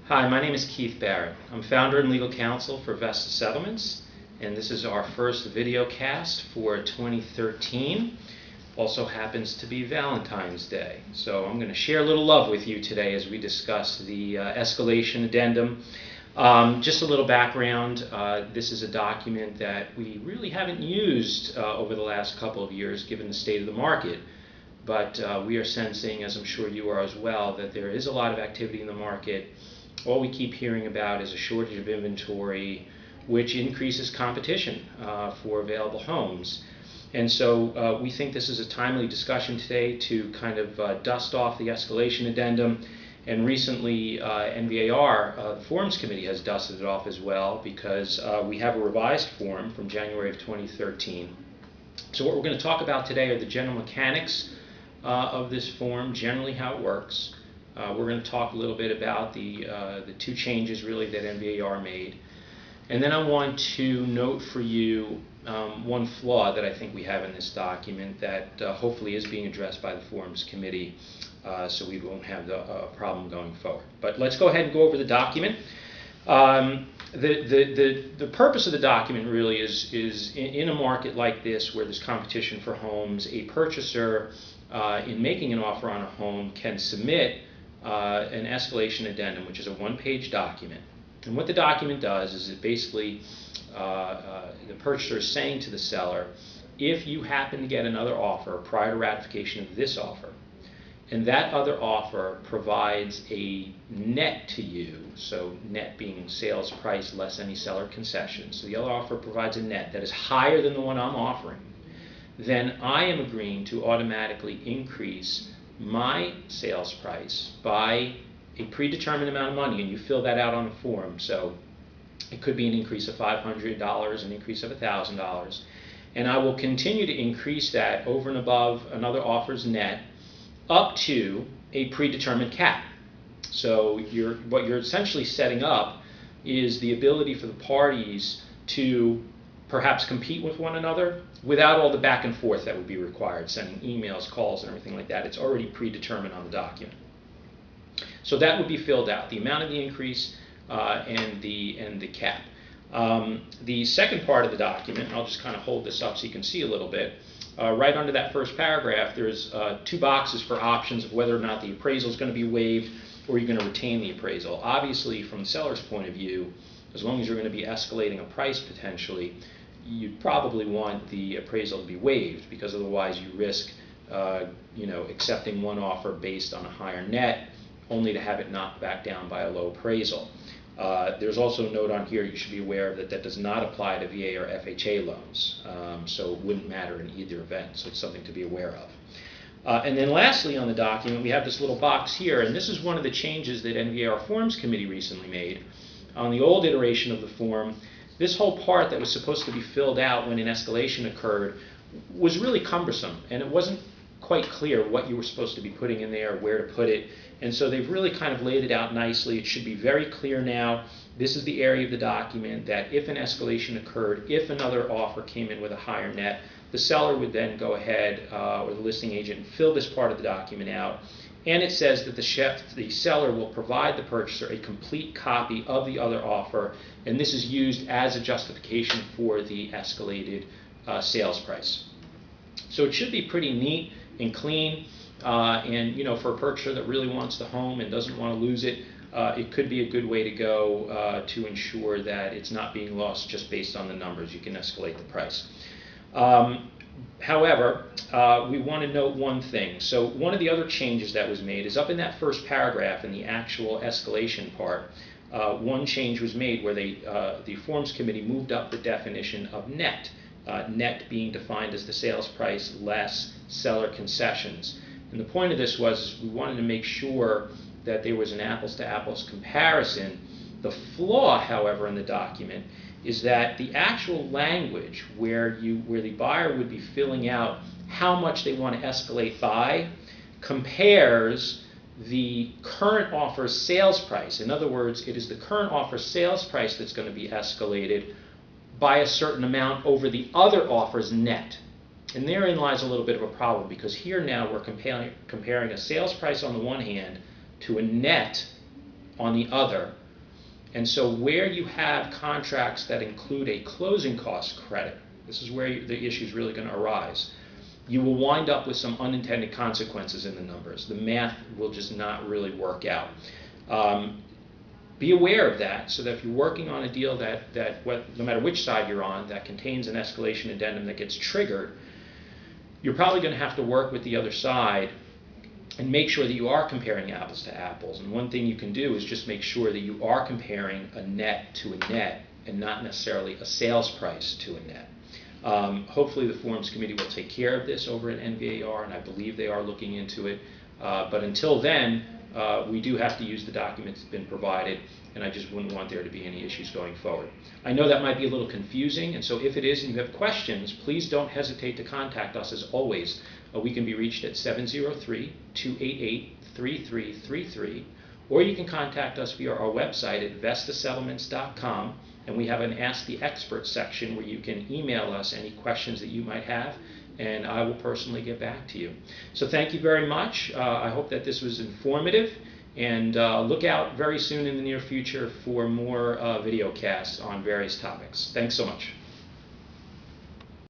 Hi, my name is Keith Barrett. I'm founder and legal counsel for Vesta Settlements, and this is our first video cast for 2013. Also happens to be Valentine's Day. So I'm going to share a little love with you today as we discuss the Escalation Addendum. Just a little background, this is a document that we really haven't used over the last couple of years given the state of the market. But we are sensing, as I'm sure you are as well, that there is a lot of activity in the market. All we keep hearing about is a shortage of inventory, which increases competition for available homes. And so we think this is a timely discussion today to kind of dust off the Escalation Addendum. And recently, NVAR, the Forms Committee, has dusted it off as well because we have a revised form from January of 2013. So what we're going to talk about today are the general mechanics of this form, generally how it works. We're going to talk a little bit about the two changes really that NVAR made. And then I want to note for you one flaw that I think we have in this document that hopefully is being addressed by the Forms Committee, so we won't have the problem going forward. But let's go ahead and go over the document. The purpose of the document really is in a market like this where there's competition for homes, a purchaser in making an offer on a home can submit an escalation addendum, which is a one-page document. And what the document does is it basically, the purchaser is saying to the seller, if you happen to get another offer prior to ratification of this offer, and that other offer provides a net to you, so net being sales price less any seller concessions, so the other offer provides a net that is higher than the one I'm offering, then I am agreeing to automatically increase my sales price by a predetermined amount of money, and you fill that out on a form. So it could be an increase of $500, an increase of $1,000, and I will continue to increase that over and above another offer's net up to a predetermined cap. So what you're essentially setting up is the ability for the parties to perhaps compete with one another without all the back and forth that would be required, sending emails, calls, and everything like that. It's already predetermined on the document. So that would be filled out, the amount of the increase and the cap. The second part of the document, and I'll just kind of hold this up so you can see a little bit, right under that first paragraph, there's two boxes for options of whether or not the appraisal is going to be waived or you're going to retain the appraisal. Obviously, from the seller's point of view, as long as you're going to be escalating a price potentially, you'd probably want the appraisal to be waived, because otherwise you risk accepting one offer based on a higher net only to have it knocked back down by a low appraisal. There's also a note on here you should be aware of that does not apply to VA or FHA loans, so it wouldn't matter in either event, so it's something to be aware of. And then lastly on the document we have this little box here, and this is one of the changes that NVAR Forms Committee recently made. On the old iteration of the form, this whole part that was supposed to be filled out when an escalation occurred was really cumbersome, and it wasn't quite clear what you were supposed to be putting in there, where to put it. And so they've really kind of laid it out nicely. It should be very clear now. This is the area of the document that if an escalation occurred, if another offer came in with a higher net, the seller would then go ahead, or the listing agent, and fill this part of the document out. And it says that the seller will provide the purchaser a complete copy of the other offer, and this is used as a justification for the escalated sales price. So it should be pretty neat and clean, and for a purchaser that really wants the home and doesn't want to lose it, it could be a good way to go to ensure that it's not being lost just based on the numbers. You can escalate the price. However, we want to note one thing. So one of the other changes that was made is up in that first paragraph in the actual escalation part. One change was made where the Forms Committee moved up the definition of net, net being defined as the sales price less seller concessions. And the point of this was we wanted to make sure that there was an apples-to-apples comparison. The flaw, however, in the document is that the actual language where the buyer would be filling out how much they want to escalate by compares the current offer's sales price. In other words, it is the current offer sales price that's going to be escalated by a certain amount over the other offer's net. And therein lies a little bit of a problem, because here now we're comparing a sales price on the one hand to a net on the other. And so where you have contracts that include a closing cost credit, this is where the issue is really going to arise. You will wind up with some unintended consequences in the numbers. The math will just not really work out. Be aware of that, so that if you're working on a deal no matter which side you're on, that contains an escalation addendum that gets triggered, you're probably going to have to work with the other side and make sure that you are comparing apples to apples. And one thing you can do is just make sure that you are comparing a net to a net and not necessarily a sales price to a net. Hopefully the Forms Committee will take care of this over at NVAR, and I believe they are looking into it. But until then, we do have to use the documents that have been provided, and I just wouldn't want there to be any issues going forward. I know that might be a little confusing, and so if it is and you have questions, please don't hesitate to contact us. As always, we can be reached at 703-288-3333, or you can contact us via our website at vestasettlements.com, and we have an Ask the Expert section where you can email us any questions that you might have, and I will personally get back to you. So thank you very much. I hope that this was informative, and look out very soon in the near future for more video casts on various topics. Thanks so much.